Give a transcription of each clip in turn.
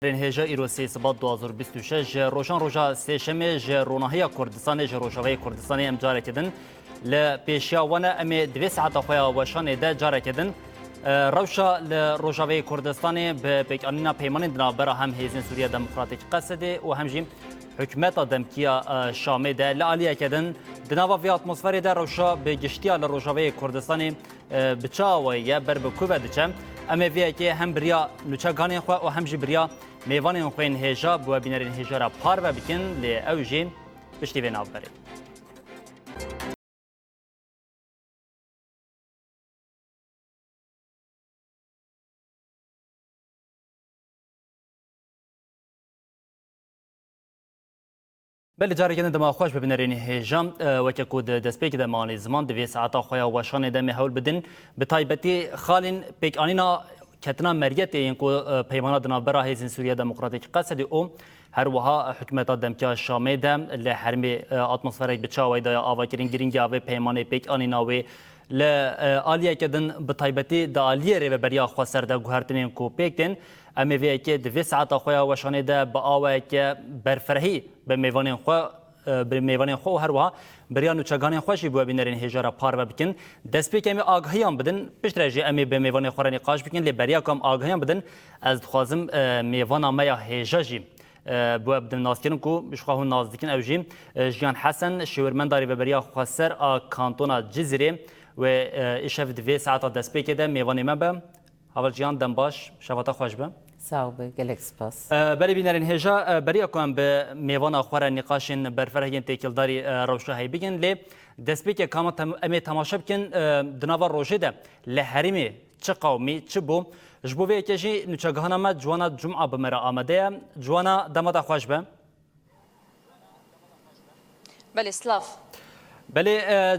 هێژە ئیرۆسی سبات 2026 ڕۆژان ڕۆژە سێشەمێ ژە ڕۆناهەیە کوردستانی ژە ڕۆژەوەی کوردستانی ئەم جارێکدن لە پێشیاوانە ئەمێ دوێ ساعتە خۆیان وەشانێدە جارێکدن ڕەوشە لە ڕۆژاوی کوردستانی بە پێکانینا پەیمانên دنابەرە هەم هێزین سووریا دموکراتیک قەسەدێ و هەم jî حکومeta demkiya Şamê de li aliyekdin di nava vê atmosferê de rewşa bi giştiya li Rojavayê Kurdistanê bi çawa ye ber bi ku ve diçe em ê vêyekê hem biriya nûçeganên xwe û hem jî biriya mêvanên xwe yên hêja bi webînerên hêjara par ve bikin lê ew jî piştî vê navberê. بله جارێکن دماخۆش ببینەرێنی هێژام وەکە کو دەستپێکی دەمانی زمان divê saeta xwe ya weşanê de me hewl bidin bi taybetî xalên pêkanîna ketina meriyetê yên ku peymana dinavbera hêzên Sûriya Demokratîk Qesedê û her wiha hikûmeta demkiya Şamê de li hermê atmosferek bi çawê de avakirîn girîngiya vê peymanê pêkanîna wê li aliyeke din bi taybetî di aliyerê ve beriya xwe ser de guhertinên ku pêk tên em ê vêyekê divê saeta xwe ya weşanê de bi awayeke berferhî bi mêvanên xwe bi mêvanên xwe û her wiha beriya nûçeganên xwe jî bi webînerên hêjara par ve bikin destpêk em ê agahiyan bidin piştre jî em ê bi mêvanê xwe re nîqaş bikin lê beriya ku em agahiyan bidin ez dixwazim mêvana me ya hêja jî bu bidin naskirin ku ji xwe hûn naz dikin ew jî Jiyan Hesen şêwirmendarê veberiya xweser a kantona Cizrê ve îşev divê saeta destpêkê de mêvanê me be havel Jiyan dem baş şevata xweş be Sağ ol, gelek spas. بری بینرین هجا بری اکوان به میوان آخر نقاشین برفرهین تکیلداری روشا هی بگن لی دست که کام امی تماشا بکن دنوا روشه ده لحرمی چه قومی چه بو جبوی کشی نچگهانا ما جوانا جمعه بمرا آمده جوانا دمادا خوش به بله سلاف بله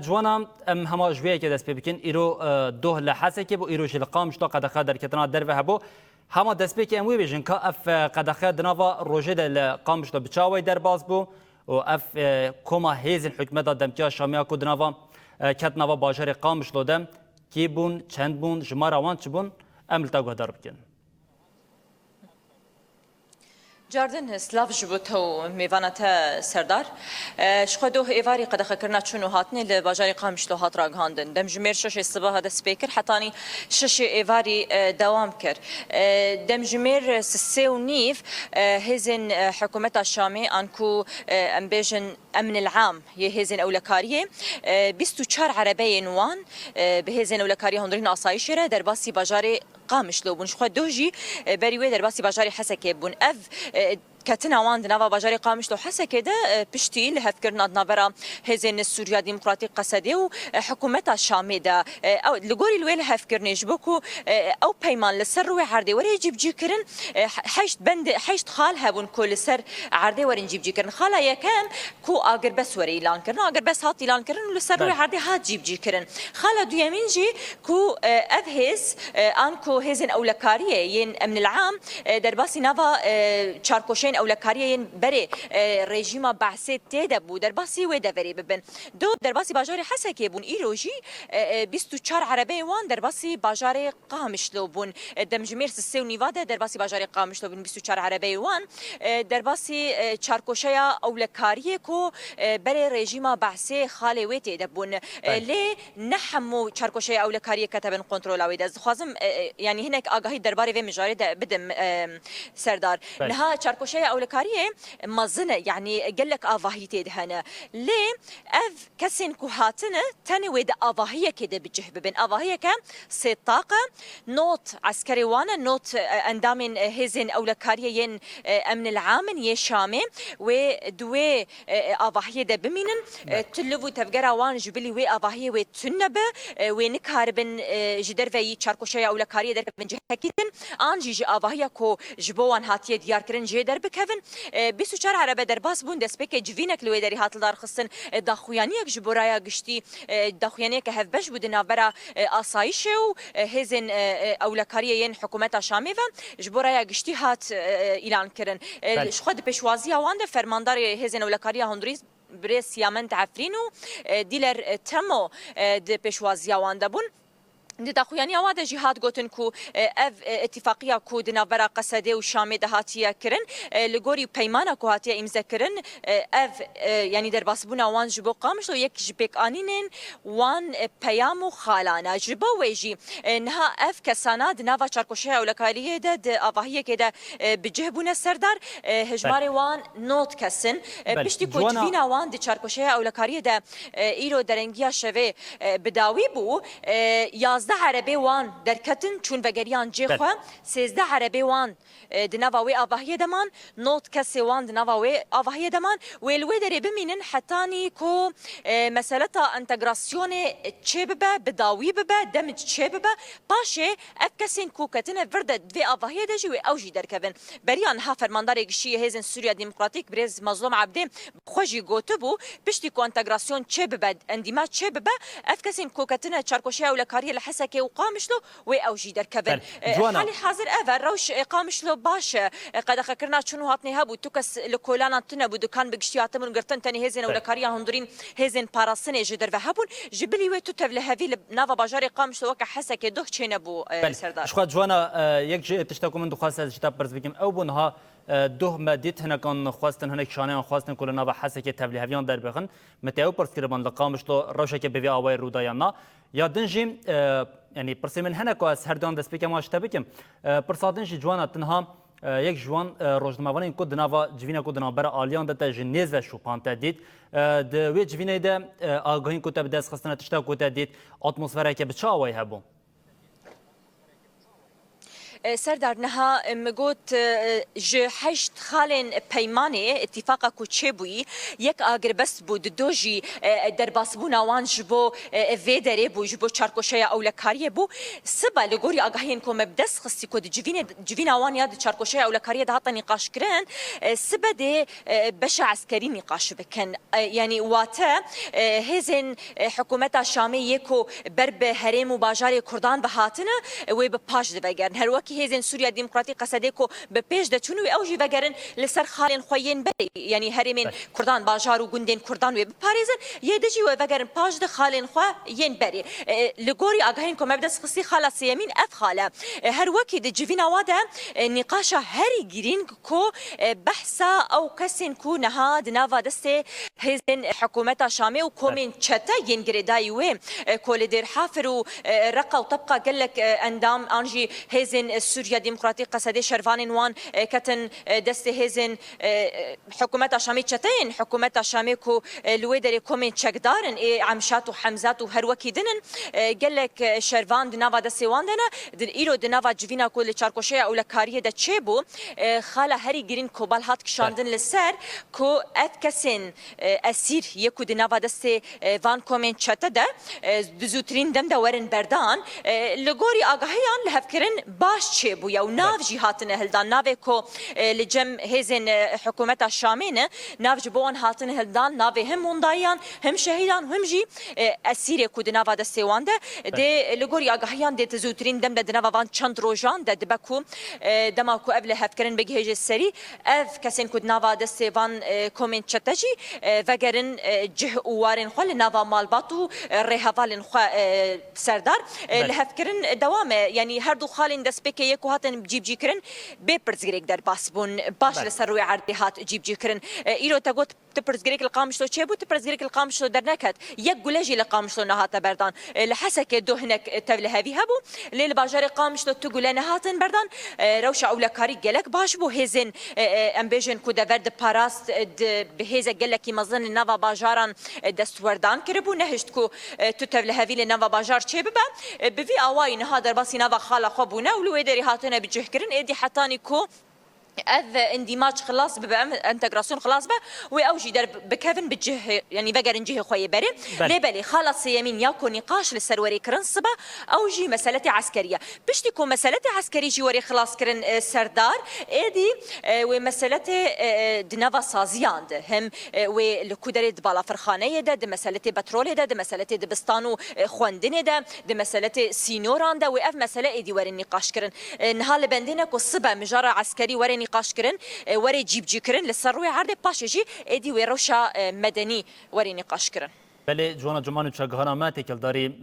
جوانا ام هما جویه که دست بکن ایرو دو لحظه که بو ایرو شلقام شتا قد خدر کتنا در و هبو هما دەستپێکی ئەم وێ بێژن کە ئەف قەدەخە دناوا ڕۆژێدا لە قامشتە بچاوی دەرباز بوو و ئەف کۆما هێزن حکومەتا دەمکیا شامیا کو دناوا کەتناوا باژارێ قامشلۆ دە کێ بوون چەند بوون ژمارە وان چ بوون ئەم لە تا گوهدار بکەن جاردن سلاف جبوتو میوانتا سردار شخدو ایواری قد خکرنا چونو هاتنی لباجاری قامشلو هات راگهاندن دم جمیر شش صبح هذا سپیکر حتانی شش ایواری دوام کر دم جمیر سه و نیف هزن حکومت الشامی انکو امبیجن امن العام يهزن اولکاریه 24 عربی نوان بهزن اولکاریه هندرین آسایشره در باسی باجاری قامشلو بون شخو دوجی بریوی در باسی باجاری حسکه بون اف كاتنا واند نوا باجاري قامش لو حسا كده بشتي لهفكرنا نافرا هزين سوريا ديمقراطيق قصدي وحكومتها الشامي ده او لغوري الويل هفكرني جبكو او بيمان لسر وعردي وري يجيب جيكرن حيشت بند حيشت خالها بون كل سر عردي وري نجيب جيكرن خالا يا كان كو اگر بس وري اعلان كرن اگر بس هات اعلان كرن لسر وعردي هات جيب جيكرن خالا دو يمين جي كو ابهز انكو هزين اولكاريه ين امن العام درباسي نافا تشاركوشين اولکاریین بری رژیم بعثی تیده بود در باسی و دوری ببن دو در باسی باجاری حسکی بون ایروجی 24 عربی وان در باسی باجاری قامشلو بون دمجمیر سه و نیواده در باسی باجاری قامشلو بون 24 عربی وان در باسی چارکوشیا اولکاریه کو بری رژیم بعثی خالی و تیده بون لی نحمو چارکوشیا اولکاریه کتبن کنترل اوید از خوازم یعنی هناك آگاهی درباره و مجاری بدم سردار نها چارکوشیا اولکاریه مزنه یعنی قالك آواهیتی دهنه لی اف کسین کو هاتنه تنی وید آواهیه کده بجه ببین آواهیه که سه طاقه نوت عسکری وانه نوت اندامین هزین اولکاریه ین امن العام ی شامه و دوی آواهیه ده بمینن تلو تفجر وان جبلی و آواهیه و تنبه و نکاربن جدر وی چارکوشای اولکاریه در من جهکیتن آنجی آواهیه کو جبوان هاتیه دیار کرن جدر بکفن 24 عربه در باس بون دست بک جوینک لوی داری هاتل دار خصن داخویانیک جبرایا گشتی داخویانیک هف بش بود نابرا آسایش و هزن اولکاریه ین حکومت شامی و جبرایا گشتی هات اعلان کردن خود پیشوازی آوان ده فرماندار هزن اولکاریه هندریز بريس يامن تعفرينو ديلر تمو د پیشوازی آوان ده بون داخویانی آواده جهاد گوتن کو اف اتفاقیه کو دنابرا قصده و شام دهاتیه کرن لگوری پیمانه کو هاتیه امضا کرن اف یعنی در باسبون وان جبو قامش و یک جبک آنینن وان پیام و خالانه جبو ویجی نها اف کسانا دناوا چارکوشه اولکاریه ده آواهیه که ده بجهبونه سردار هجمار وان نوت کسن پشتی کو جوینا وان ده چارکوشه اولکاریه ده ایرو درنگیا شوه بداوی بو 11 عربی وان درکتن چون وگریان جیخوا 13 عربی وان دناوی آواهی دمان نوت کسی وان دناوی آواهی دمان ویلوی داری بمینن حتانی کو مسئله تا انتگراسیون چه ببه بداوی ببه دمج چه ببه باشه اف کسین کو کتنه ورده دوی آواهی دجی و اوجی درکبن بریان ها فرماندار گشی هیزن سوریا دموکراتیک برز مظلوم عبده خوشی گوته بو پشتی کو انتگراسیون چه ببه اندیما چه ببه اف کسین کو کتنه چارکوشه اولکاری لحسکه و قامشلو و اوجی درکبن حالی حاضر اول روش قامشلو باشه قد خکرنا چونو هاتنی هبو تو کس لکولانا تنه بو دکان بگشتیاتمون گرتن تنی هزین اولکاری هندورین هزین پاراسنه جدر و هبون جبلی و تو تبله هوی ناوا باجار قامشلو وک حسکه دوه چینه بو سردار شخوات جوانا یک تشتاكم من دخواست از جتاب برز بگیم او بونها دوه مدیت هنکان خواستن هنک شانه خواستن کلنا و حسکه تبله هویان در بخن متأو پرسکربان لقامشلو روشک بوی آوای رودایانا یا دنجیم یعنی پرسی من هنکو از هر دان دست بکم آشتا بکم پرسادنجی جوانا تنها یک جوان روزنامه‌وانی کو دناوا جوینا کو دنابر آلیان دتا جنیز و شوپان تدید د وی جوینه ده آگاهین کو تب دست خستنه تشتا کو تدید اتمسفره که بچا وای هبو سردار نها مگوت ج 8 خالن پیمانه اتفاقا کو چه بوی یک اگر بس بود دوجی در باسبون وان جبو و دره بو جبو چارکوشه اولکاری بو سبا لگوری آگاهین کو مبدس خصی کو جوین وان یاد چارکوشه اولکاری ده هات نقاش کرن سبا ده بش عسکری نقاش بکن یعنی واتا هزن حکومت شامی یکو برب هرم و باجار کردان بهاتنه و به پاش دبگرن هر وکی هزن سوریا دموکراتیک قصده کو به پیش ده چونو اوجی وگرن لسر خالن خوین بری یعنی هرمین کردان باجار و گوندین کردان و پاریزن یدجی و وگرن پاش ده خالن خو ین بری لگوری آگاهین کو مبدس خصی خلاص یمین اف خاله هر وکی ده جوینا واده نقاشا هری گیرین کو بحثا او کسین کو نهاد ناوا دسته هزن حکومت شامی و کومین چتا ین گردای و کول در حافر و رقا و طبقه قالك اندام انجي هزن سوريا ديمقراطية قصدي شرفان وان كتن دست هزن حكومات شامي تشتين حكومات شامي كو الويدر كومين تشكدارن عمشات وحمزات وهروكي دنن قالك شرفان دنافا دست وان دنا دن ايرو دنافا جوينا كو لچاركوشيا او لكاريه د تشيبو خالا هري جرين كوبال هات كشاندن لسر كو اتكسن اسير يكو دنافا دست وان كومين تشتا ده دزوترين دم ده ورن بردان لگوری آگاهیان لهفکرین باش چه بو یا ناف جهاتن هلدان ناف کو لجم هزن حکومت شامینه ناف جبوان هاتن هلدان ناف هم موندایان هم شهیدان هم جی اسیر کو دناف دست وانده ده لگوری آگاهیان ده تزوترین دم ده ناف وان چند روزان ده دبکو دما کو ابل هفکرین بگهج سری اف کسین کو دناف دست وان کومنت چتجی وگرن جه وارن خل ناف مالباتو رهوالن خو سردار لهفکرین دوام یعنی هر دو خالین دست بکه یک هاتن جیب جی کرن به پرزگریک در باسبون باش لسر روی عرضی هات جیب جی کرن ایرو تگوت تپرزگریک القامشلو چه بود تپرزگریک القامشلو در نکد یک گلجی القامشلو نهات بردان لحسک دو هنک تبلهوی هبو لیل باجار قامشلو تو گله نهاتن بردان روش اولکاری گلک باش بو هزن امبیژن کو دورد پاراست به هزه گلکی مزن نوا باجاران دستوردان کربو نهشت کو تو تبلهوی لنوا باجار چه ببا بفي أواين هذا بس نافا خاله خبونا ولو يدري هاتنا بجهكرن إدي حتاني كو اذ اندماج خلاص بقى انتجراسيون خلاص بقى واوجي در بكيفن بجه يعني بقر نجيه خويا بري لبلي خلاص يمين ياكو نقاش للسروري كرنصبه اوجي مساله عسكريه باش تكون مساله عسكريه جواري خلاص كرن سردار ادي ومساله دنافا سازيان هم والكودري دبالا فرخانيه ده مساله بترول ده مساله دبستانو خوندنه ده مساله سينوران ده واف مساله ادي ور النقاش كرن نهال بندنا كصبه مجرى عسكري ور نقاش كرن وري جيب جي كرن للسروي عرض باشجي ادي وروشا مدني وري نقاش كرن بله جوانا جمانو چگهانا ما تکل داری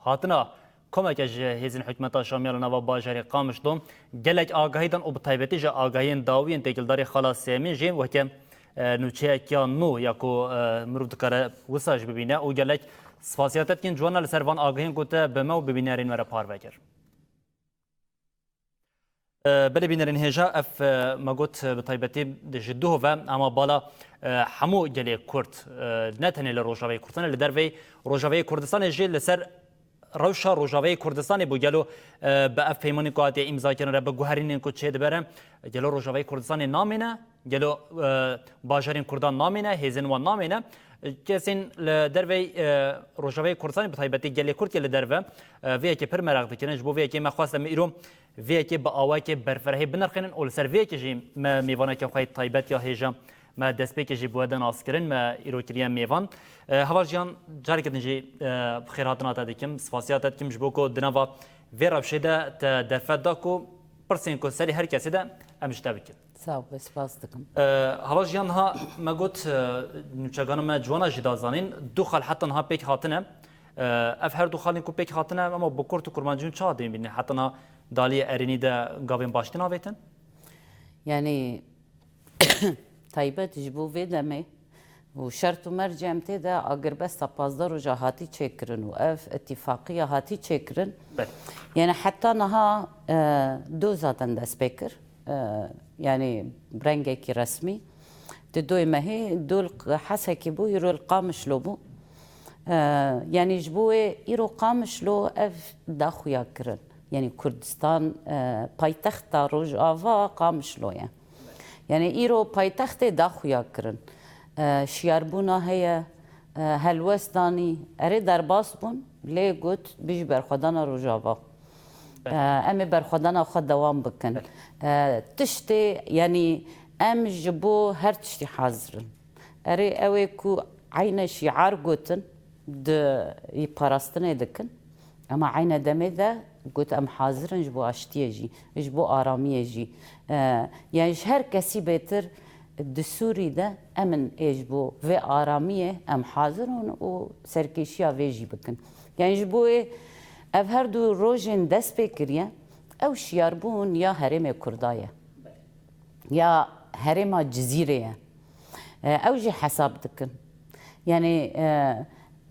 هاتنا کمک از هزین حکمت شامیل نوا باجری قامش دوم گلک آگاهی دان و بتایبتی جا آگاهی داوین تکلداری خلاص سیمی جیم و که نوچه کیا نو یکو مرود کاره وساج ببینه و گلک سفاسیاتت کن جوانا لسروان آگاهی گوته به ما و ببینه رین وره پار بگر. بله بینرین هجا اف ما گوت بتایبتی جدوه و اما بالا همو گلی کرد نه تنها لروجاوی کردستان لدروی روجاوی کردستان جل لسر روشا روجاوی کردستان بوجلو به اف پیمانی قاطع امضا کردن به گوهرین کو چه دبرم جلو روجاوی کردستان نامینه جلو باجرین کردان نامینه هزین و نامینه کسین لدروی روجاوی کردستان بتایبتی گلی کرد که لدروی وی که پر مرق دکنه جبو وی که مخواستم ایرو وی که با آوای که برفره بنرخنن اول سر وی که جیم میوانه که خواهی تایبت یا هجام ما دست به کجی بودن آسکرین ما ایروکریم میوان هواجیان جاری کردن جی خیرات نات دکم سفاسیات دکم جبو کو دنوا ویراب شده تا درفت داکو پرسین کو سری هر کسی ده امشته بکن. ساو بسپاس دکم. هواجیان ها ما گوت نوچگان ما جوانا جدازانین دو خال حتی ها پیک هاتنه اف هر دو خالین کو پیک هاتنه اما بکرت و کرمانجون چه دیم بینه حتی نا دالی ارینی ده گاوین باشتن آویتن؟ یعنی تایبت جبو ویدمه و شرط و مرجم تیده اگر بس پازدار و جاهاتی چکرن و اف اتفاقی هاتی چکرن یعنی حتی نها دو زادن دست بکر یعنی برنگه کی رسمی دوی مهی دول حسه کی بو یرو القامش لو بو یعنی جبو ایرو قامش لو اف داخویا کرن یعنی کردستان پایتخت روج آوا قامش لو یعنی ایرو پایتخت داخویا کرن شیاربونا هیا هلوستانی اره در باس بون لی گوت بیش برخودانا روجاوا امی برخودانا خود دوام بکن تشتی یعنی ام جبو هر تشتی حاضرن اره اوی کو عین شعار گوتن ده پاراستنه دکن اما عین دمه ده قلت ام حاضرن جبو اشتیه جی جبو آرامیه جی یعنی هر کسی بهتر دسوری ده امن اجبو و آرامیه ام حاضرن و سرکشیا ویجی بکن یعنی جبو اف هر دو روژن دست بکریه او شیاربون یا حرم کردایه یا حرم جزیره او جی حساب دکن یعنی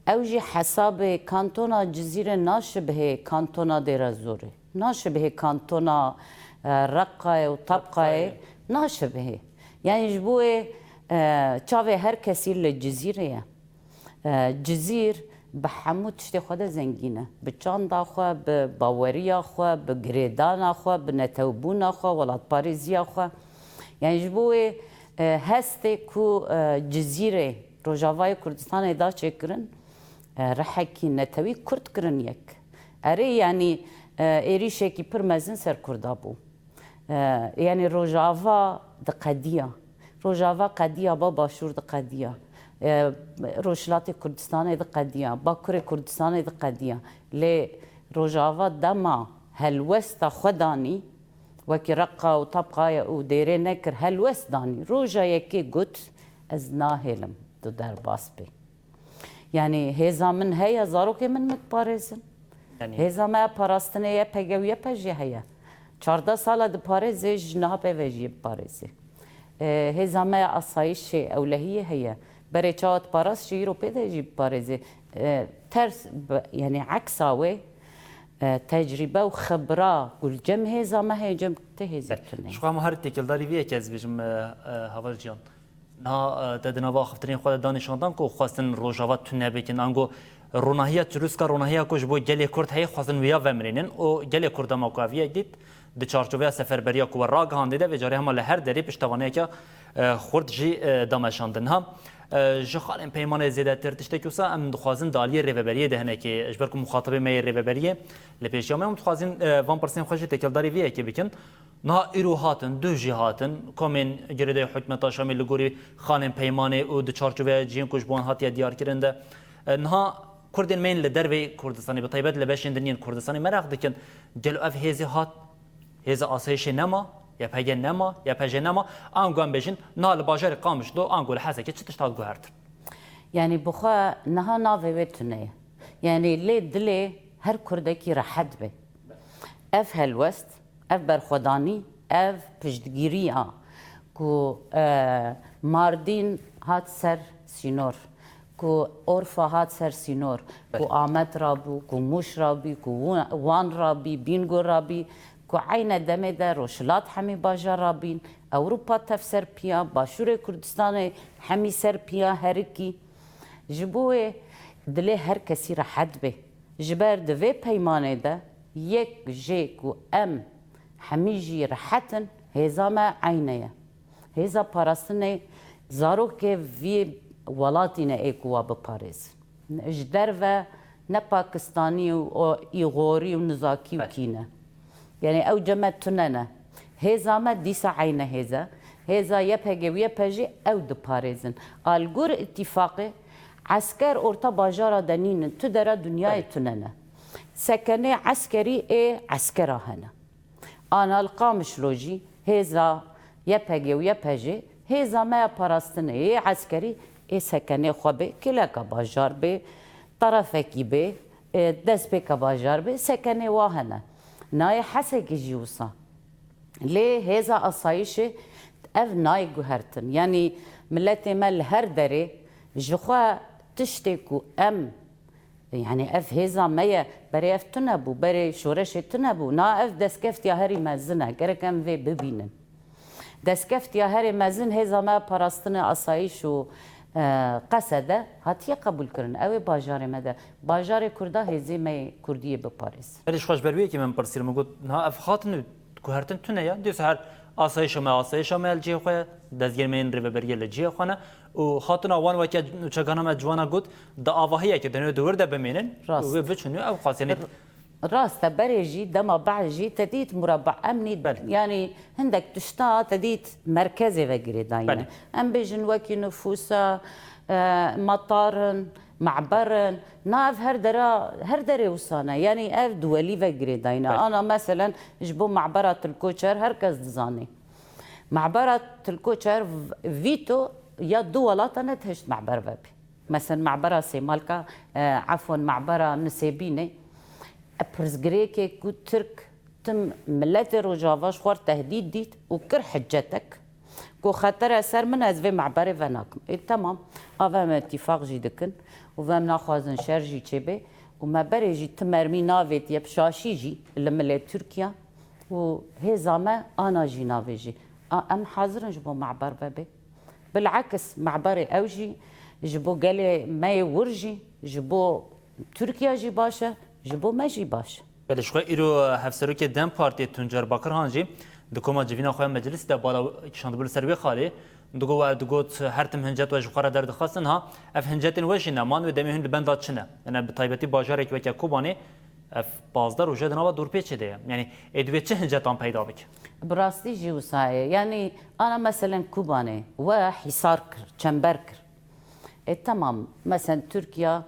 اوجي حساب كانتونا جزيرة ناشبه كانتونا ديرازوري ناشبه كانتونا رقة وطبقة ناشبه يعني جبوه تشافي هر كسير للجزيرة جزير بحمو تشتي خدا زنجينة بچاندا خوا بباوريا خوا بگريدانا خوا بنتوبونا خوا ولاد باريزيا خوا يعني جبوه هستي كو جزيرة روجاوای کردستان ادا چکرن رحکی نتوی کرد کرن یک اره یعنی ایریشه کی پر مزن سر کردا بو یعنی روجاوا د قدیه روجاوا قدیه با باشور د قدیه روشلات کردستان د قدیه باکور کردستان د قدیه ل روجاوا دما هلوست خدانی وکی رقه و طبقه و دیره نکر هلوست دانی روجا یکی گوت از ناهلم دو در باس بی یعنی هزا من هیا زارو که من متپارزن هزا ما پاراستنه یه پگه و یه پجه هیا 14 ساله ده پارزه جنها پیوژی پارزه هزا ما اصایش اولهیه هیا برای چاوت پاراس شیرو پیده جی پارزه ترس یعنی عکساوه تجربه و خبره گل جم هزا ما هیا جم تهزه تونه شو هم هر تکلداری ویه که از بیشم هوار جان نا دادنا واقفترین خود دانشاندان کو خواستن روجاوات تونه بکن انگو روناهیت روسکا روناهیا کوش بو گلی کرد هی خواستن ویا ومرینن او گلی کرد ما کو ویا دید د چارچوبه سفربریا کو راگ هانده و جاری هم له هر دری پشتوانه که خرد جی دامشاندن ها جخال پیمان زیاده تر تشتکوسا ام دخوازن دالی ریوبریه دهنه که اجبرکم مخاطب می ریوبریه لپیشیام هم دخوازن 1% خوش تکلداری ویا که بکن نه ایرو هاتن دو جی هاتن کامین گرده حکمت شامل لگوری خانم پیمانه و دو چارچوبه جیم کش بون هاتیه دیار کرنده نه کردین مین لدروی کردستانی به طیبت لبشین دنین کردستانی مرق دکن جلو اف هزی هات هزی آسایش نما یا پگه نما یا پجه نما آنگوان بشین نه لباجر قامش دو آنگول حسه که چی تشتاد گوهرد یعنی بخوا نها ناوی ویتونه یعنی لی دلی هر کردکی راحت به اف هلوست اف برخودانی اف پشتگیری کو ماردین هات سر سینور کو عرفا هات سر سینور کو آمد رابو کو موش رابی کو وان رابی بینگو رابی کو عین دمه در روشلات همی باجا رابین اوروپا تف سر پیا باشور کردستان همی سر پیا هرکی جبوه دل هر کسی راحت به جبر دوی پیمانه ده یک جی کو ام همیجی راحتن هزا ما عینه هزا پاراستنه زارو که وی ولاتینه ایکوا بپارز اجدر و نه پاکستانی و ایغوری و نزاکی و کینه یعنی او جمع تننه هزا ما دیسا عینه هزا یپگه و یپجی او دپارزن آلگور اتفاقه عسكر أورتا باجارة دنين تدرى دنيا تننا سكنة عسكري عسكرة هنا أنا القامش لوجي هذا يبهجي ويبهجي هذا ما براستن عسكري سكنة خبي كلاك باجار بي طرفك بي دس بك باجار بي سكنة واهنا ناي حسك جيوسا ليه هذا أصايش أف ناي جهرتن يعني ملتي مال هردري جخوا تشتكو ام يعني اف هزا ميا بري اف تنبو بري شورش تنبو نا اف دسكفت يا هري مزنه كركم في ببينن دسكفت يا هري مزن هزا ما براستنا اصايش و قصده هاتي قبول كرن او باجار مده باجار كردا هزي مي كرديه بباريس ليش خوش بروي كي من برسيل مقول ها اف خاطن كهرتن تنيا ديس هر آسایش ما الجی خواه دزگیر من ری ببریه الجی خوانه و خاطر آوان وقتی چگانه ما جوانا گود دا آواهیه که دنیو دور ده بمینن و بچونیو او خاصی راست بريجي دما بعجي تديت مربع امني يعني عندك تشتا تديت مركزي وغيري دايما ام بيجن وكي نفوسا مطارن معبرن ناف هر درا وصانا يعني اف دولي وغيري داينا انا مثلا جبو معبرة الكوتشر هركز دزاني معبرة الكوتشر فيتو يا دولات انا تهشت معبر وبي مثلا معبرة سيمالكا عفوا معبرة نسيبيني برزقريكي كو ترك تم ملاتي رجافاش خوار تهديد ديت وكر حجتك كو خطر سر من ازفي معبري فناكم تمام افهم اتفاق جي دكن وفهم ناخوازن شرجي تشبه وما بريجي تمرمي نافيت يبشاشي جي لملي تركيا وهي زعما انا جي نافيجي ام حاضرن جبو معبر بابي بالعكس معبري اوجي جبو قالي ما يورجي جبو تركيا جي باشا جبو ماجي باش بلش خو ایرو هفسرو که دم پارتی تونجر باکر هانجی دکوما جوینا خو مجلس ده بالا کشاند بول سروی خالی دگوت هر تم هنجت و جوخرا درد خاصن ها اف هنجتن وش نمان و دمی هند بندات چنه انا بتایبتی باجار یک وک کوبانی اف بازدار وجد نوا دور پیچ ده يعني ادوی چه هنجتان پیدا بک براستي جي وساي يعني انا مثلا كوباني وحصار چنبر تمام مثلا تركيا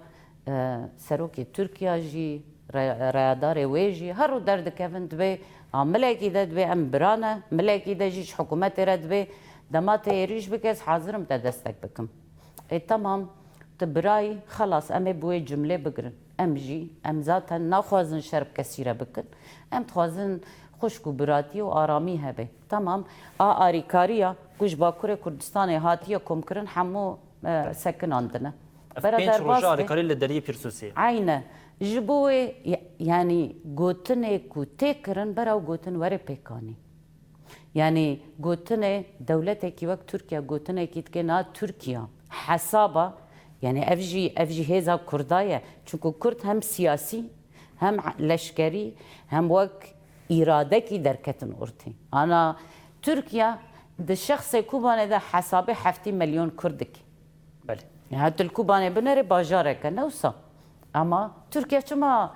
سروكي تركيا جي رادار ويجي هرو درد كيفن دبي ملاكي دا دبي ام برانا ملاكي دا جيش حكومتي ردبي دماتي يريش بكس حاضرم تدستك بكم تمام تبراي خلاص امي بوي جمله بقرن ام جي ام ذاتا ناخوازن شرب كثيره بكن ام تخوازن خشكو براتي وارامي هبه تمام اريكاريا كوش باكور كردستان هاتيه كومكرن حمو سكن عندنا بينش روجا ركاري للدريه بيرسوسي عينه جبوه يعني قوتني كو تكرن براو قوتن وري بيكاني يعني قوتني دولتك وقت تركيا قوتني كيتكنا تركيا حسابة يعني افجي هذا كردايا چونكو كرد هم سياسي هم لشكري هم وك إرادكي دركتن أورتي أنا تركيا ده الشخص كوباني ده حسابي 50 مليون كردك بله حتى الكوباني بنري باجارك نوصا اما تركيا چما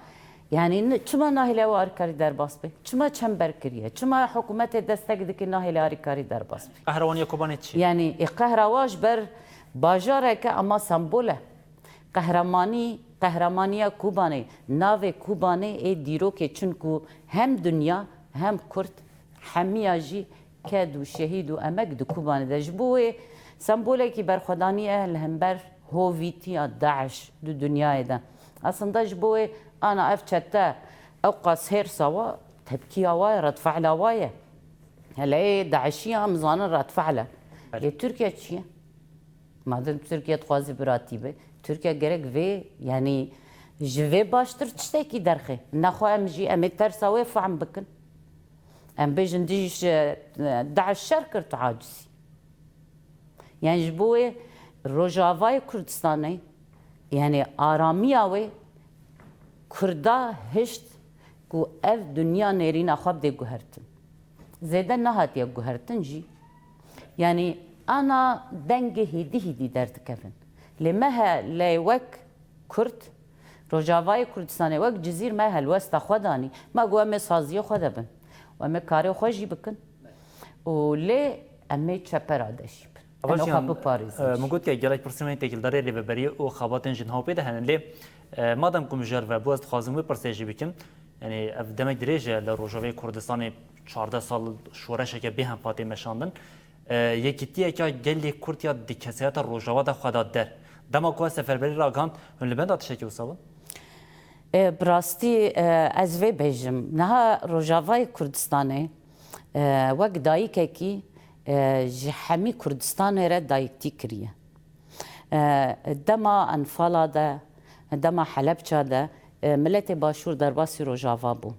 يعني چما ناهله واركاري در باس به چما چمبر كريه چما حكومت دستك دك ناهله واركاري در باس به قهروانيه كوباني چی يعني قهرواش بر باجارك اما سمبوله قهرمانيه كوباني ناوي كوباني اي ديرو كي چنكو هم دنيا هم كرد حمياجي كاد وشهيد وامك دو كوباني دجبوه سمبوله كي برخدانيه الهمبر هوفيتي داعش دو دنيا ده aslında ji bo ana ev çete ew qas hêrsa wa tepkiya wa ye redfe'la wa ye hele Daişiya em zanin redfe'le lê Tirkiye çi ye madem Tirkiye dixwaze biratî be Tirkiye gerek vê yanî ji vê baştir tiştekî derxe nexwe em jî em ê tersa wê fehm bikin em bêjin dîş Daeş şer kir teacizî yani ji bo wê Rojavayê Kurdistanê yani aramiya wê Kurda hişt ku ev dünya nêrîna xwe bidê guhertin zêde nehatiye guhertin jî yani ana dengê hêdî hêdî derdikevin lê me lê wek Kurd Rojavayê Kurdistanê wek cizîr me helwesta xwe danî me got em ê saziyê xwe debin û em ê karê xwe jî bikin û lê em ê çepera de jî bin em ê xwe biparêzin من گوت که گلک پرسیمه تکیلداری ریبری و خاباتن جنها پیدا هنن لی مادام که مجر و باز خازم و پرسیجی بکن یعنی اف دمک دریجه لروجاوی کردستان 14 سال شورش که به هم پاتی مشاندن یکیتیه که گلی کرد یا دیکسیات روجاوا دا خدا در دما کو سفربری راگان هن لبند آتشکی وسابن براستی از وی بیجم نه روجاوای کردستانه وک دایکه کی ji hemî Kurdistanê re dayîktî kiriye. Dema Enfala de, dema Helepça de miletê başûr derbasî Rojava bû.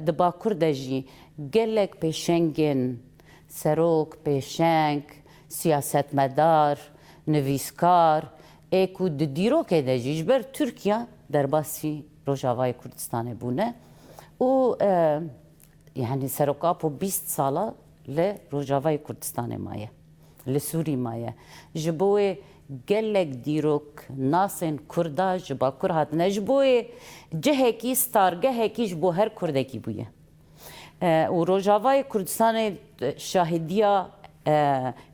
Di Bakur de jî gelek pêşengên serok, pêşeng, siyasetmedar, nivîskar ê ku di dîrokê de jî ji ber Tirkiye derbasî Rojavayê Kurdistanê bûne û yani seroka po 20 sala li Rojavayê Kurdistanê maye, li Sûrî maye. Ji bo wê gelek dîrok nasên Kurda ji Bakur hatine ji bo wê cihekî stargehekî ji bo her Kurdekî bûye. û Rojavayê Kurdistanê şahidiya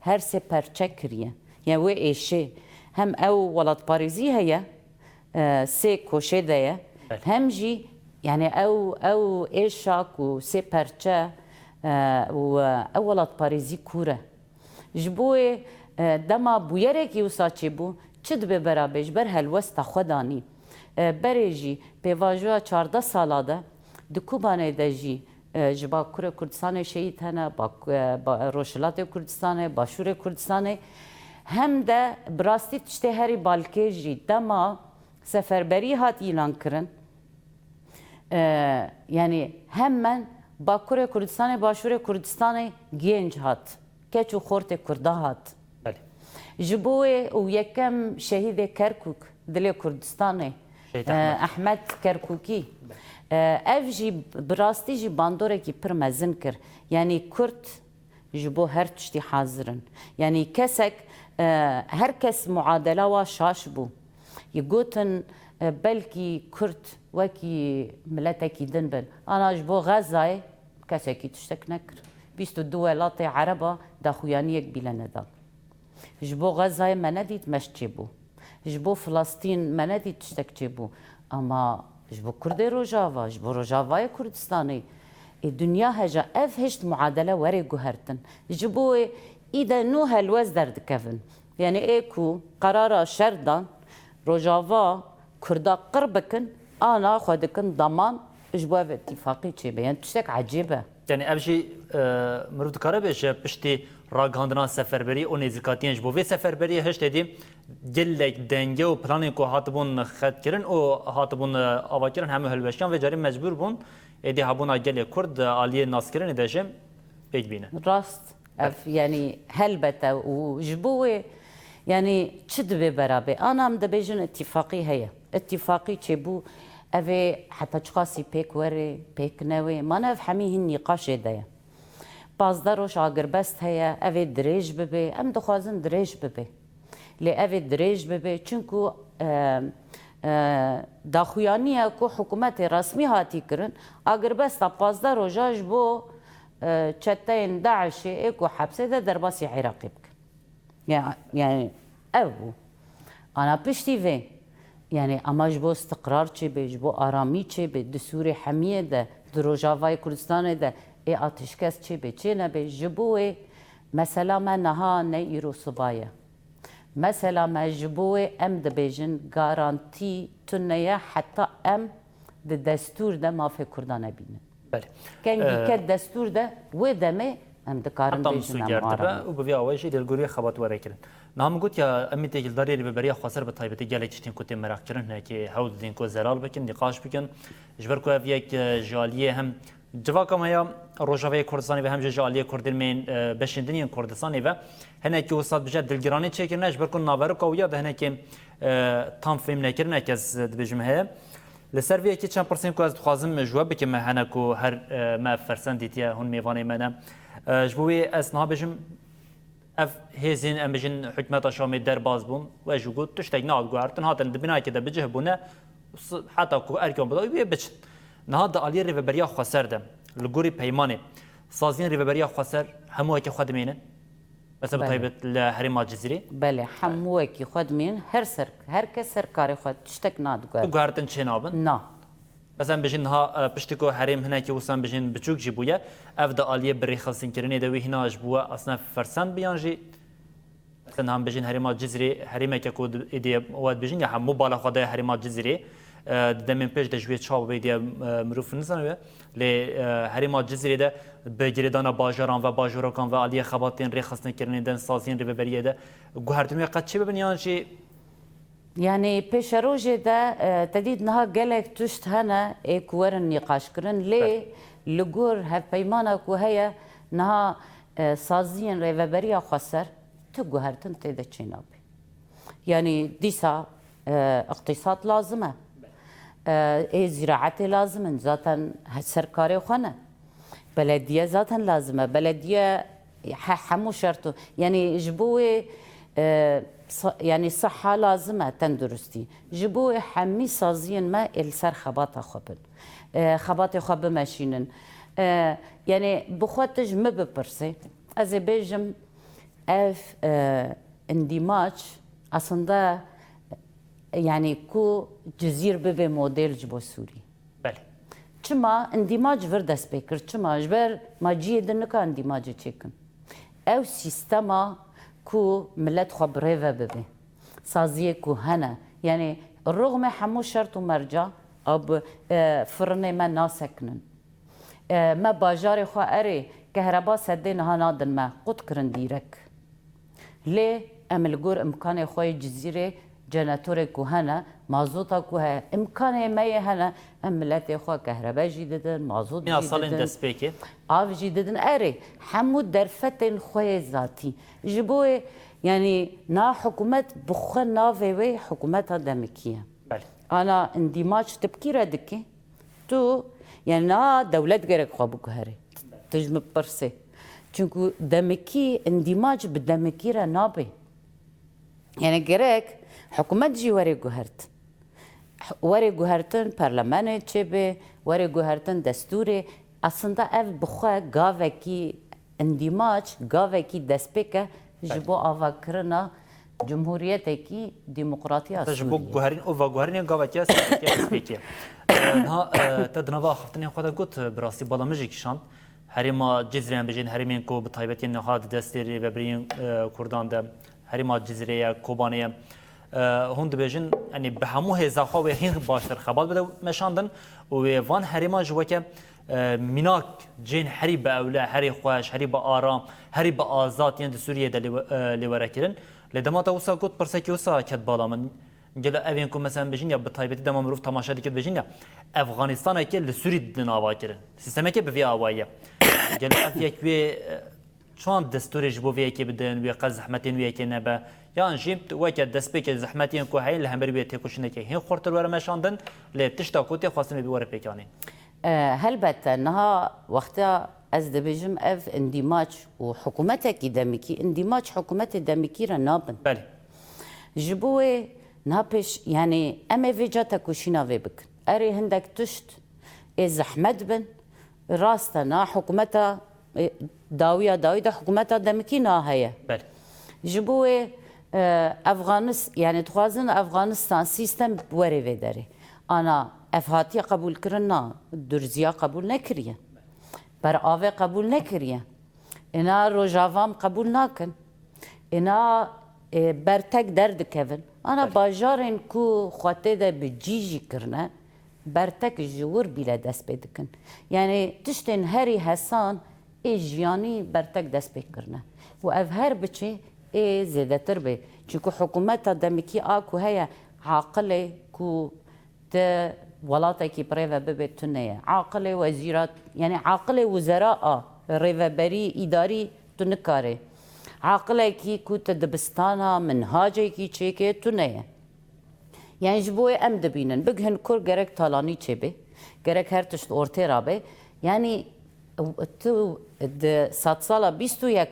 her sê perçe kiriye. Yani wê êşê hem ew welatparêzî heye sê koşê de ye hem jî yani ew êşa ku sê perçe û ew welatparêzî kûr e. Ji bo wê dema bûyerekî wisa çêbû çi dibe beraber ji ber helwesta xwe danî. Berê jî pêvajoya 14 sala de di Kobanê de jî ji Bakurê Kurdistanê şehîd hene, Rojhilatê Kurdistanê, Başûrê Kurdistanê hem de bi rastî tiştê herî balkê jî dema seferberî hat îlan kirin. Yani hemen Bakurê Kurdistanê, Başûrê Kurdistanê gênc hat. Keç û xortê Kurda hat. Ji bo wê û yekem şehîdê Kerkûk dilê Kurdistanê Ehmed Kerkûkî ev jî bi rastî jî bandorekî pir mezin kir. Yani Kurd ji bo her tiştî hazirin. Yani kesek her kes muadela wa şaş bû. Gotin belkî Kurd wekî miletekî din bin. Ana ji bo Xezayê kesekî tiştek nekir. 22 welatê Ereba daxuyaniyek bîle nedan. Ji bo Xezayê me nedît meş çêbû. Ji bo Filastîn me nedît tiştek çêbû. Ama ji bo Kurdê Rojava, ji bo Rojavayê Kurdistanê dünya heja ev hişt muadele werê guhertin. Ji bo wê îde nû helwez derdikevin. Yani ê ku qarara şer dan Rojava Kurda qir bikin ana xwe dikin daman ji bo ev itîfaqî çêbe. Yani tiştek ecêb e. Yani ev jî mirov dikare bêje piştî ragandina seferberî û nêzîkatiyen ji bo vê seferberiyê hiştê dî gelek denge û planên ku hatibûn xetkirin û hatibûn avakirin hemû hilweşiyan vê carî mecbûr bûn êdî hebûna gelê Kurd aliyê naskirinê de jê pêk bîne. Rast ev yani helbete û ji bo wê yani çi dibe beraber anam dibêjin itîfaqî heye. İtîfaqî çêbû ev ê heta çiqasî pêk were pêk newê man ev hemî hin nîqaşê de ye. Pazda roj agirbest heye ev ê dirêj bibe em dixwazin dirêj bibe. Lê ev ê dirêj bibe çunku daxuyaniya ku hikûmetê resmî hatî kirin agirbesta pazda roja ji bo çeteyên Daişê ê ku hepsê de derbasî Iraqê bikin. Yani ev bû. Ana piştî vê yani ama ji bo istiqrar çêbe, ji bo aramî çêbe, di Sûrê hemiyê de, di Rojavayê Kurdistanê de ê atîşkes çêbe, çê nebe ji bo wê mesela me niha ne îro sibaye. مثلا مجبوه ام دبیجن گارانتی تنیا حتی ام د دستور ده ما فی کردانه بینن بله کنگی که دستور ده و دمه ام دکارن حتی بیجن مسوگرده و به وی آوایشی دلگوری خبات وره کرن نام گوت یا امی تگلداری به بریا خسر به طایبتی گله چتین کوتی مراق کرن نه که هول دین کو زلال بکن نقاش بکن جبر کو یک جالیه هم جواکم هیا روجاوی کردستانی و هم جالیه کردل من بشندنی کردستانی و هنه که وسط بجد دلگرانی چکرنه جبر کن ناورو کویا ده هنه که تام فهم نکرنه که از دبیجمه لسر وی کی چند پرسنت کو از خوازم جواب بکم هنه کو هر ما فرسند دیتیا هون میوانه منه جبوی از نابجم اف هزین ام بجن حکمت شامی در باز بون و جوگو تشتگ ناد گوارتن هاتن دبنا که بجه بونه حتی کو ارکم بدای بچ نه د الی ری بریا خسر ده لګوري پیمانه سازین ری بریا خسر همو که خدمینه مثلا طيبت لحریم الجزيره بله همو که خدمین هر کس سرکار خود تشتگ ناد گوارتن چنابن نه مثلا بجن ها پشتکو حریم هنا که وسان بجن بچوک جبویا اف د الیه بری خاصین کرنه دوی هنا جبوا اصلا فرسند بیانجی مثلا هم بجن حریم الجزيره حریم که کود ایدی واد بجن یا هم بالا خدای حریم الجزيره دمن پیش د جوی چاو ویدی مروف نزنه ل حریم الجزيره ده بجریدان باجران و باجورکان و الیه خباتین ری خاصین کرنه دن سازین ری بریه ده گوهرتمی قد چه ببینیانجی يعني بيشروجي ده تديد نها جالك تشت هنا كورن نقاش كرن ليه لجور هفيمانا كوهيا نها سازين ريفابريا خسر تجوهرتن تيدا تشينابي يعني ديسا اقتصاد لازمه زراعة لازم ذاتا سركاري وخنا بلدية ذاتا لازمه بلدية حمو شرطه يعني جبوه يعني صحة لازمة تندرستي جبوه حمي سازين ما السر خباطة خبن خباطة خب ماشينن يعني بخواتج ما ببرسي از بيجم اف اندماج اصلا يعني كو جزير ببي موديل جبو سوري بله چما اندماج ورد سبيكر چما جبر ما جيه دنكا اندماج چيكن او سيستما كو ملت خبريفا ببي سازيه كو هنا يعني الرغم حمو شرط ومرجع اب فرني ما ناسكنن ما باجاري خو اري كهرباء سدين هنادن ما قد كرن ديرك ليه امل جور امكان خوي جزيره جناتور كو هنا مازوتا كو امكان ما هنا املت خو كهرباء جديدن مازوت من اصلا دسبيكي اف جديدن اري حمو درفتن خوي ذاتي جبوه يعني نا حكومات بخن نافي حكوماتها دمكيه بله انا اندماج تبكير دكي تو يعني نا دولت غيرك خابوك هري تجم برسي چونكو دمكي اندماج بدمكيره نابي يعني غيرك حكومات جي وري جوهرت وري جوهرتن برلمان چبه وري جوهرتن دستوري اصلا اف بخوا غاوكي اندماج غاوكي دسبكه جبو آواکرنا جمهوریت کی دموکراتی تجبو جوهرين او جوهرين قاوتيا سبيكي ها تدنوا خفتني خدا قلت براسي بالا مجيك شان هريما جزرين بجين هريمين كو بطيبتين نهاد دستيري ببرين كردان ده هريما جزريه كوبانيه هند بجين يعني بهمو هزا خو هين باشتر خبال بده مشاندن و وان هريما جوكه مناك جين حريب أولا حري خوش حريب آرام حريب آزاد يعني سوريا ده لوركيرن لدما توصل قط برسكيوسا كد بالا من جل أبينكم مثلا بجينيا بطيبة دما مروف تماشا ديك بجينيا أفغانستان كي لسوري دنا واكيرن سيستم كي بفيا أوايا جل أفيا كوي شان دستور جبو فيا كي بدن ويقز زحمتين ويا كي نبا يعني جيبت وكا دسبيك زحمتين كو هاي الهمبر بيت كوشنا كي هين خورتر ورا مشاندن لتشتا كوتي خاصني بيور بيكاني هلبته انها وقتها از دبيجم اف اندماج وحكومتك دمكي اندماج حكومت دمكي رنابن بله جبوه نابش يعني اما فيجاتا كوشينا فيبك اري هندك تشت زحمت بن راستنا حكومتها داويه دا حكومتها دمكي ناهيه بله جبوه يعني تخوازن افغانستان سيستم وري فيداري انا افهاتي قبول كرنا درزيا قبول نكريا بر آوه قبول نكريا انا روجافام قبول ناكن انا برتک درد کردن. آنا باجارن کو خاطر ده به جیجی کرنه برتک جور بیله دست پیدا کن. یعنی تشتن هری حسان جیانی برتک دست پیدا کرنه. و اف هر بچه زیاده تر به. چونکه حکومت دمکی آکو هیا عاقله کو ته ولاته کی پریو ببه تنه عاقله وزیرات یعنی عاقله وزراء ریوبری اداری تنکاره. عاقله کی کو تدبستانا منهاجه کی چیکه تنه. یعنی جبوی ام دبینن بگهن کور گرک تالانی چه به گرک هر تشت ارته را به یعنی تو د 100 ساله 21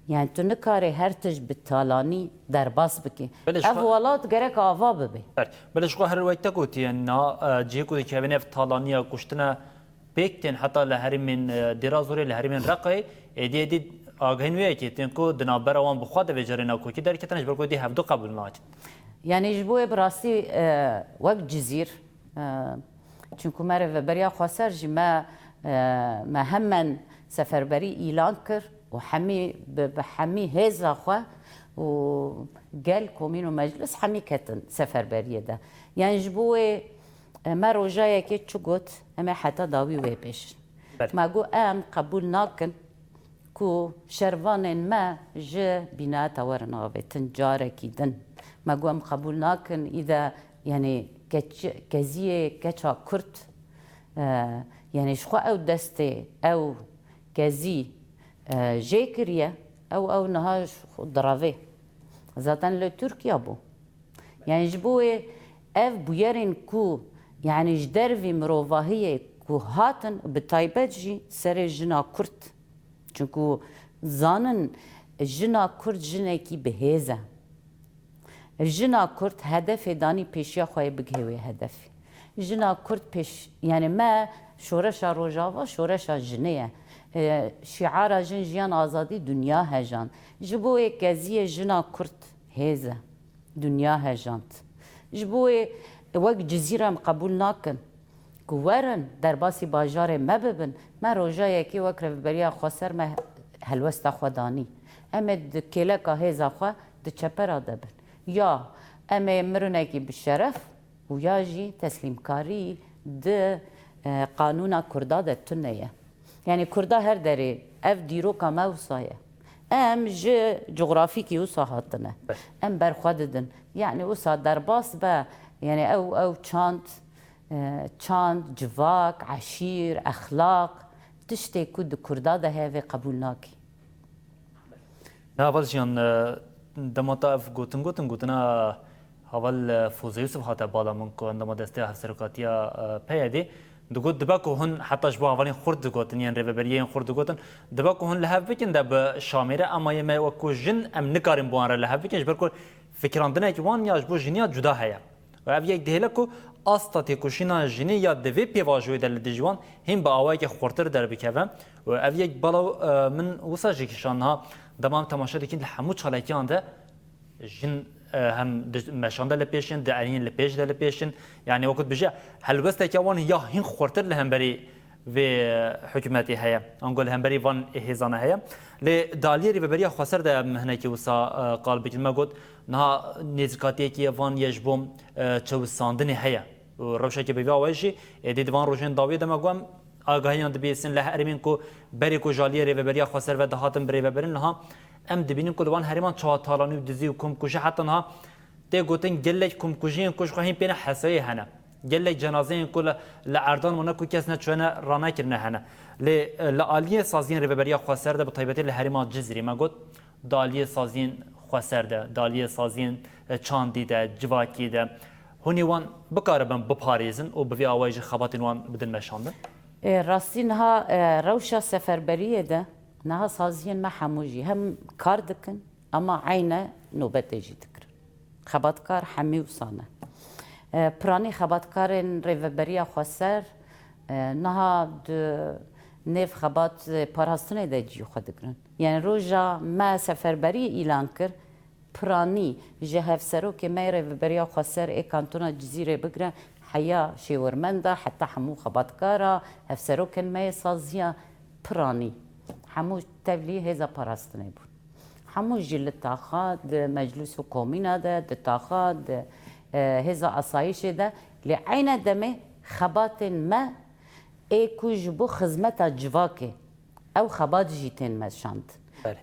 یعنی تو نکاره هر تش به تالانی در باس بکی اولاد گرک آوا ببی بلش خو هر وقت گوتی نا جی کو که بنف تالانیا کشتنا بیکتن حتی لهری من درازوری لهری من رقی ادی آگهین وی کی تنکو دنابر وان بخواد و جرینا کو کی در کتنش برکو دی هفدو قبول نات یعنی جبوی براستی وقت جزیر چونکو مره و بریا خسر جما ما همن سفربری اعلان کر و حمی هزا خو و قال کومین و مجلس حمی کتن سفربریه ده یعنی جبوی ما روجایه که چو گوت اما حتی داوی وی پیش ما گو ام قبول ناکن کو شروان ما جه بینات ورنا و تنجاره کی دن ما گو ام قبول ناکن اذا يعني كزيه كتشا كرت يعني شخو او دستي او كزي جيكريا او نهاج ضرافي زاتن لتركيا بو يعني جبوي اف بويرين كو يعني جدر في مروفاهيه كو هاتن بتايبت جي سر جنا كرت چونكو زانن جنا كرت جنكي بهيزه جنا كرد هدف داني پیشیا خواه بگهوی هدف جنا كرد پیش يعني ما شورش روجاوا شورش جنيه شعار جن جيان آزادي دنيا هجان جبوه كزيه جنا كرد هيزه دنيا هجانت جبوه وقت جزيره قبول ناكن كورن در باسي باجار ما ببن ما روجايا كي وكر بريا خسر ما هلوست خداني اما كيلكا هيزا خو دچپرا دبن یا اما مرنکی بشرف و یا جی تسلیم کاری ده قانون کردا ده تنیه یعنی کردا هر دری اف دیرو کما وصایه ام جه جغرافیکی وصا هاتنه ام برخواددن یعنی وصا در باس با یعنی او چاند جواک عشیر اخلاق تشتی کد کردا ده هیوی قبول ناکی نه جان دمتا اف گوتنا حوال فوزي يوسف هاتا بالا منكو عندما دستي هفسركاتيا بيدي دغوت دباكو هن حتى شبو اولين خرد گوتن يعني ريبريين خرد گوتن دباكو هن لهف بكن دب شاميره اما يما وكو جن ام نكارين بوان لهف بكن بركو فكراندنا كي وان ياج بو جنيا جدا هيا و يك دهلكو استا تيكوشينا جني يا دفي بيواجو دل دجوان هم باواي كي خورتر در بكفم و يك بالا من وساجي كشانها دمام تماشا دکن همه چالکیان ده جن هم مشانده لپیشن دعین لپیش ده لپیشن یعنی وقت بجا هلوسته که وان یا هین خورتر لهم بری و حکومتی هیا انگل هم بری وان هزانه هیا ل دالیری و بری خسر ده مهنه که وسا قال بکن ما گفت نه نزکاتی که وان یجبوم چو ساندنی هیا و روشه که بیوا ویشی دید وان روشن داوی ده ما گم آگاهیان دبیسن له ارمین کو بری کو جالیری و بری خسر و دهاتم بری و برن ها ام دبینیم کو دوان هریمان چهارتالانی و دزی و کم کوشه حتی ها ته گوتن گلک کم کوشین کوش خواهیم پینه حسایی هنه گلک جنازه کل لعردان مونه کو کس نچونه رانه کرنه هنه لعالیه سازین رو بری خسر ده به طیبتی لهریمان جزری ما گفت دالیه سازین خسر ده دالیه سازین چاندی ده جواکی ده هونی وان بکاربن بپاریزن و بوی آوایج خباتین وان بدن مشانده راستی نها روشا سفربریه ده نها سازین ما حموجی هم کار دکن اما عینه نوبت جی دکر خباتکار حمی و سانه پرانی خباتکارن ریوبریا خسر نها نف خبات پاراستنه ده جی خود دکرن یعنی روزا ما سفربری اعلان کر پرانی جهف سرو که ما ریوبریا خسر اکانتونا جزیره بگره حیا شیورمنده حتی حمو خباتکارا هفسرو کن ما سازیا پرانی حمو تبلیغ هزا پاراستنه بود همو جیل تاخاد مجلس حکومینا ده تاخاد هزا آسایش ده لعین دمه خبات ما ایکو جبو خدمت جواکه او خبات جیتین مشاند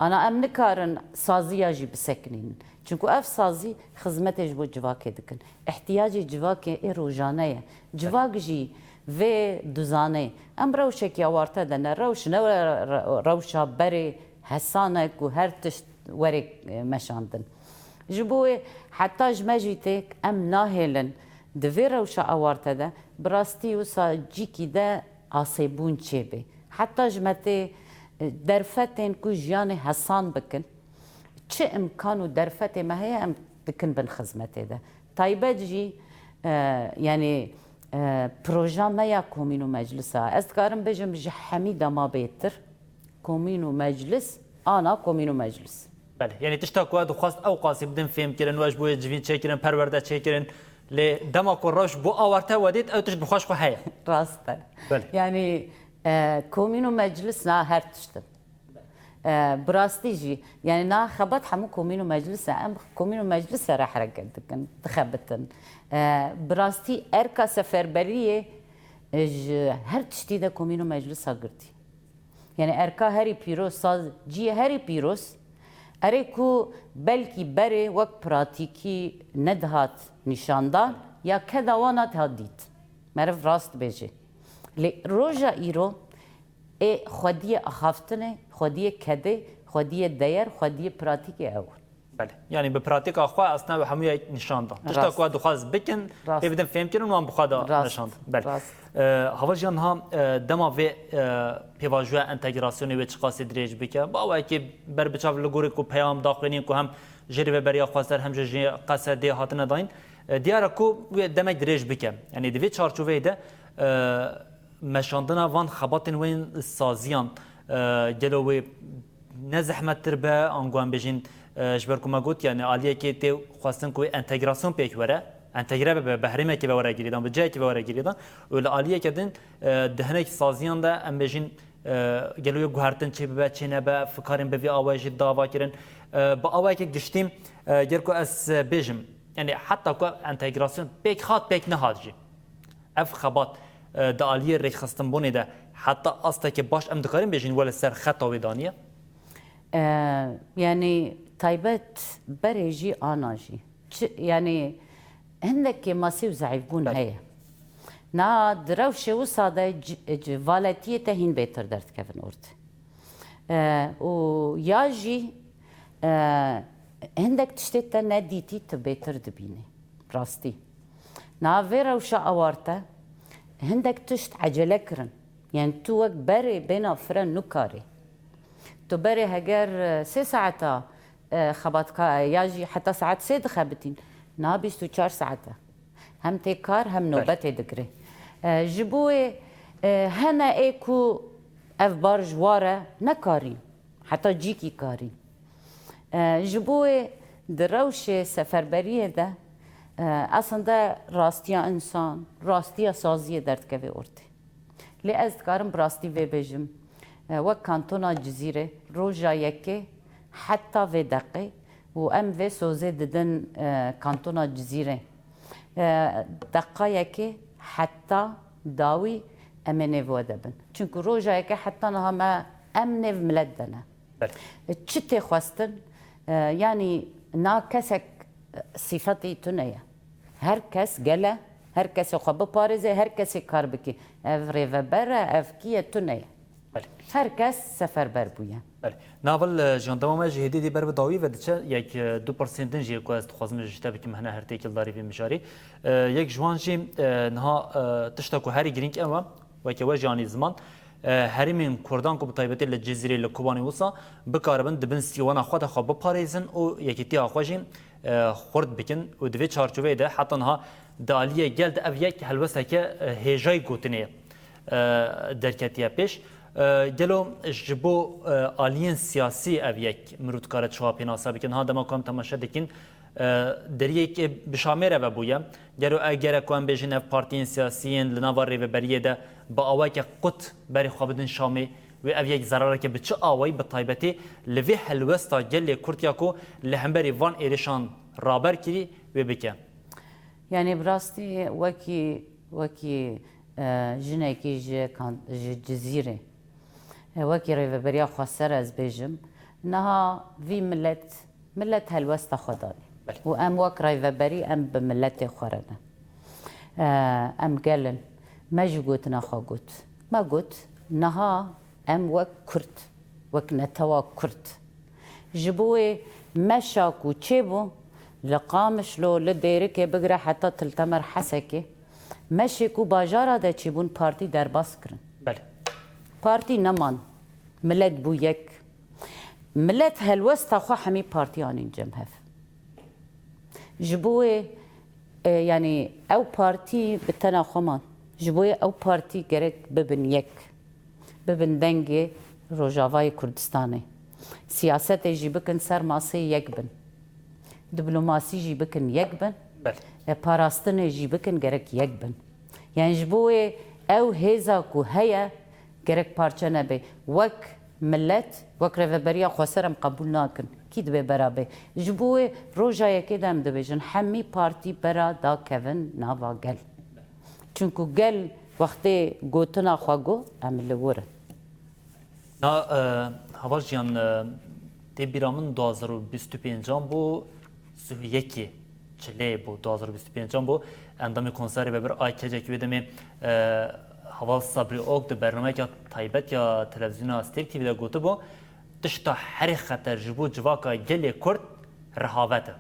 انا ام نکارن سازی جی بسکنین چونکو اف سازی خدمت جبو جواکه دکن احتیاجی جواکه ای روزانه جواک جی و دوزانه ام روشه که آورته دنه روش نه روشا بری حسانه کو هر تشت وری مشاندن جبوه حتی جمجیتک ام ناهلن دوی روشا آورته ده براستی وسا جیکی ده آسیبون چه به حتی جمته درفتن کو جیان حسان بکن چه امکانو درفت ما هي ام بکن بن خدمته ده طایبه جی یعنی پروژه ما یا کومینو مجلسه است کارم بجم حمیده ما بهتر کومینو مجلس آنا کومینو مجلس بله یعنی تشتاق و خواست او قاسی بدن فهم کردن واش بو جوین چه کردن پرورده چه کردن ل دما کوروش بو آورته ودید او تش بخوش خو هيا راسته بله يعني كومينو مجلس نا هر تشتن براستي جي يعني نا خبط حمو كومينو مجلس ام كومينو مجلس راح رقد كان تخبطن براستي اركا سفربريه هر تشتي ده كومينو مجلس قرتي يعني اركا هاري بيروس ساز جي هاري بيروس اريكو بلكي بري وك براتيكي ندهات نشاندان يا كذا وانا تهديت معرف راست بيجي لی روزا ایرو خودی اخافتنه خودی کده خودی دایر خودی پراتیک او بله یعنی به پراتیک اخوا اصلا به همه نشان داد تشتا کو دخواست بکن ببینم فهم کنن و بخدا نشان بله هوا جان ها دما و پیواژو انتگراسیون و چقاس دریج بکه با او که بر بچاو لگوری کو پیام داخلین کو هم جری و بریا خواستر هم جری قصد هاتنه داین دیار کو دما دریج بکه یعنی دوی چارچوبه ده مشاندنا وان خباتن وین سازیان جلوی نزحمت تربه آنگوان بجین جبرکو ما گوت یعنی عالیه که تی خواستن کوی انتگراسیون پیک وره انتگره به بحرمه که بوره گیریدن به جایی که بوره گیریدن و عالیه که دن دهنه سازیان ده ام بجین جلوی گوهرتن چه به چه نه به فکرین به وی آوایج دعوا کردن با آوای که گشتیم جرکو از بجم یعنی حتی کو انتگراسیون پیک خات پیک نهاد جی اف خبات دالیه ری خستم بونه ده حتی استا که باش ام دکاریم بجین ول سر خطا ودانیه يعني طيبات بريجي اناجي يعني هندك ماسي وزعيفون هي نا دروشه وصاده فالتيه تهين بيتر درت كيفن اورت وياجي هندك تشتت نديتي تبيتر دبيني براستي نا فيرا وشا اوارته هندك تشت عجله كرن يعني تو وقت بري بين فرن نكاري تو بري هجر 3 ساعات خبط ياجي حتى ساعات 6 خابتين نابيس تو 4 ساعات هم تكار هم نوبت دكري جبوي هنا ايكو اف بار جواره نكاري حتى جيكي كاري جبوي دروشه سفربريه ده اصلا ده راستیا انسان راستیا سازی درد که ورده لی از کارم راستی و بجم و کانتونا جزیره روزا یکی حتی و دقیق و ام و سوزه ددن کانتونا جزیره دقیق یکی حتی داوی امنه و دبن چونکه روزا یکی حتی نه ما امنه و ملت دنه چی خواستن یعنی نا کسک صفتی تنیه هر کس گله هر کس خواب پارزه هر کسی کار بکی اف ریوبره اف کیه تنیه هر کس سفر بر بویه ناول جاندما جهدی دی بر بداوی و دچه یک 2% جی کو است خوازم جشته بکیم هنه هر تیکل داری فی مشاری یک جوان جی نها تشتاکو هری گرینگ اما و که وجانی زمان هرمین کردان کو بتایبتی لجزیره لکوبانی وسا بکاربن دبن سیوانا خود خواب پارزن او یکیتی آخواجیم خورد بکن و دوی چارچوبه ده حتی نها دالیه گلد او یک هلوسته که هیجای گوتنه درکتیه پیش گلو جبو آلیین سیاسی او یک مرودکار چوابی ناسا بکن ها دما کام تماشا دکن دریه که بشامره و بویم گلو اگر کوان بیشین اف پارتین سیاسیین لنوار ریو بریه ده با آوائی که قط بری خوابدن شامی و اف یک ضرره که به چه آوایی به طایبتی لوی هلوستا گل کورتیا کو لهمبری وان ایرشان رابر کری و بکه يعني براستي وكي جنكي جزيرة وكي ريفبريا خسر از بيجم انها في ملت هالوسط خداني وام وك ريفبري ام بملت خورنا ام قالن ما جوت نخا قوت ما قوت نها ام وك كرت وك نتوا كرت جبوي مشاكو تشيبو لقامش لو لديرك بقرا حتى تلتمر حسكي مشيكو باجارا دا تشيبون بارتي در باسكرن بله بارتي نمان ملت بو يك ملت هالوسط خو حمي بارتي انين جمهف جبوي يعني او بارتي بتنا خمان جبوي او بارتي جرك ببن يك ببن دنگي روجاواي كردستاني سياسات جي بكن سر ماسي يك بن دبلوماسي جي بكن يكبن باراستن جي بكن جرك يكبن يعني جبوي او هيزاكو هيا جرك بارچه نبي وك ملت وك ريفبريا خسرم قبول ناكن كيد بي برابي جبوي روجا يكيدم دبيجن حمي بارتي برا دا كيفن نافا گل چونكو گل وقتی گوتنا خواگو عمل ورن نا هواش جان تی بیرامن 2025 بو یکی چلی بو 2025 بو اندام کنسری ببر آی کجا که بدم حوال صبری اوک د برنامه که تایبت یا تلویزیون استیک تیوی دا گوته بو تشتا هر خطر جبو جواکا گلی کرد رهاوته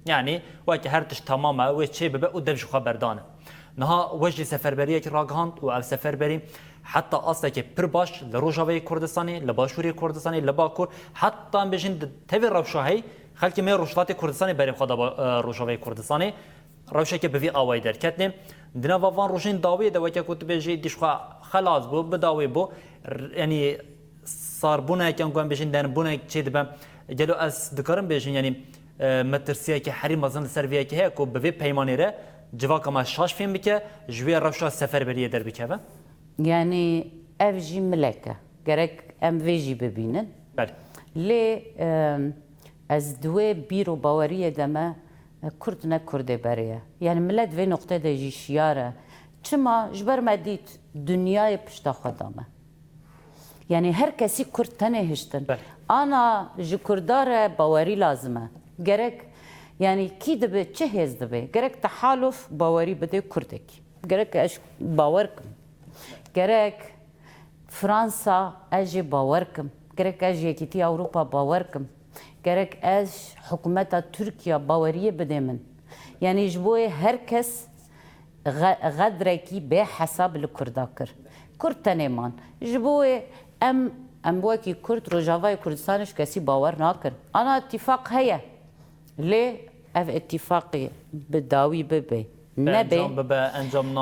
یعنی وقتی هر تش تمامه و چه ببه او دبش خبر دانه نها وجه سفربریه که راگهاند و او سفربری حتی اصلا که پر باش لروجاوی کردستانی لباشوری کردستانی لباکور حتی هم بجین تیوی روشاهی خلکی می روشلات کردستانی برای خدا با روجاوی کردستانی روشه که بوی آوای در کتنیم دینا وان روشین داوی دو که کت بجی دیشخوا خلاص بو بداوی بو یعنی صار بونه که انگوان بجین دن بونه چه دبم جلو از دکارم بجین یعنی مترسیه که حریم مزن سرویه که هی کو بوی پیمانی ره جواک ما شاش فیلم بکه جوی روشا سفر بریه در بکه يعني افجي ملكه جرك ام فيجي ببينن بله لي از دوي بيرو باوريه دما كردنا كرد بريه يعني ملت في نقطه دجي شياره چما جبر مديت دنياي پشتا خدامه يعني هر كسي كرد تنه هشتن انا جي كردار باوري لازمه جرك يعني كي دبه چه هز دبه جرك تحالف باوري بده كردك جرك اش باوركم gerek Fransa eji bawerkim, gerek ez yekîtî Ewropa bawerkim, gerek ez hikûmeta Türkiye baweriye bide min. Yani ji bo herkes gedrekî bê hesab li Kurda kir. Kurd tenê man. Ji bo em wekî Kurd Rojavayê Kurdistanê ji kesî bawer nakin. Ana itîfaq heye. Lê ev itîfaqê bi dawî bibe. نبي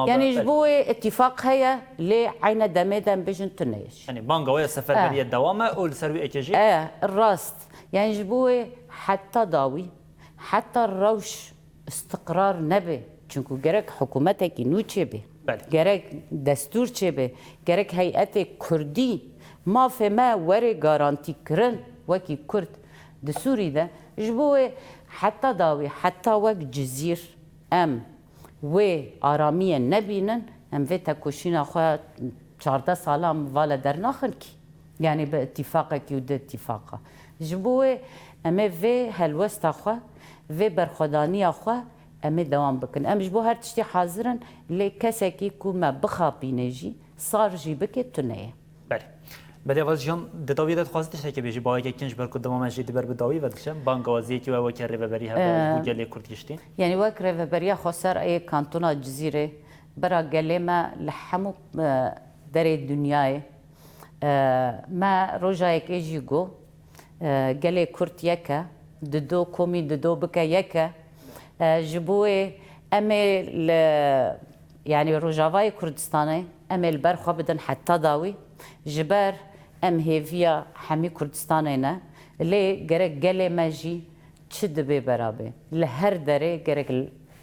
يعني جبوي اتفاق هيا لعين دميدا بجن تنيش يعني بانغوية سفر بريه الدوامة أو السروي اكيجي الراست يعني جبوي حتى داوي حتى الروش استقرار نبي چونكو جرك حكومتك نو چبي جرك دستور چبي جرك هيئة كردي ما في ما وري غارانتي كرن وكي كرد دسوري ده جبوي حتى داوي حتى وك جزير و آرامیه نبینن ام وی تکوشین آخواه 14 ساله هم والا در ناخن کی یعنی به اتفاقه کی و ده اتفاقه جبوه امه وی هلوست آخواه وی برخودانی آخواه امه دوام بکن ام جبوه هر تشتی حاضرن لی کسی که ما بخابینه جی صار جی بکه تنه بله بده واز جان داوی داد خواست تشتی که بیشی با یک کنج برکو دوام جدی بر بداوی و دشم بانگوازی که و وکر ربری ها گوگل کردیشتی يعني وكر ربريا خسر اي كانتونا جزيره برا قلما لحمو در الدنيا ما رجايك ايجيغو قالي كرت يكا ددو كومي ددو بكا يكا جبوي امي يعني رجاواي كردستاني امي البرخه بدن حتى داوي جبر ام هيفيا حمي كردستانينا اللي جرك قالي ماجي چه دبی برابه لهر دره گرک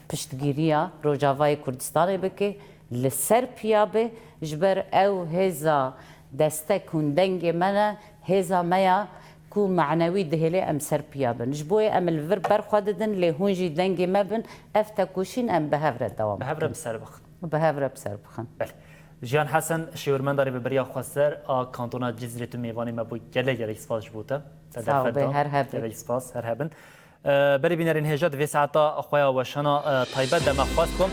پشتگیریا روجاوای کردستان بکه لسر پیابه جبر او هزا دستک هندنگ من هزا میا کو معنوی دهلی ام سرپیا بن جبوی ام الور برخواددن لهونجی دنگ مبن افتکوشین ام بهفر دوام به هفره بسر بخ بهفر بسر بخن بله جیان حسن شیورمنداری به بریا خواستر کانتونا جزیره تو میوانی ما بود گله سپاس بوده صاحب هر هب سپاس هر هبن بری بینرین هجات و ساعتا خویا و شنا طیبت دم خواست کم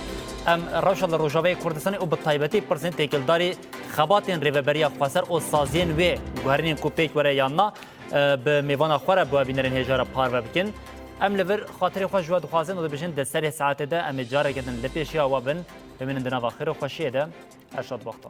ام روش الله روجاوی کردستانی او به طیبتی پرسنت تکلداری خباتین ریوبریا خواستر او سازین و گوهرین کوپیک وره یاننا به میوان خوره با بینرین هجار پار بکن ام لور خاطر خوش جواد خوازن و بجن دستر ساعت ده ام جاره کردن لپیشی و بن ببینن دنا واخر خوشیه ده ارشاد وقت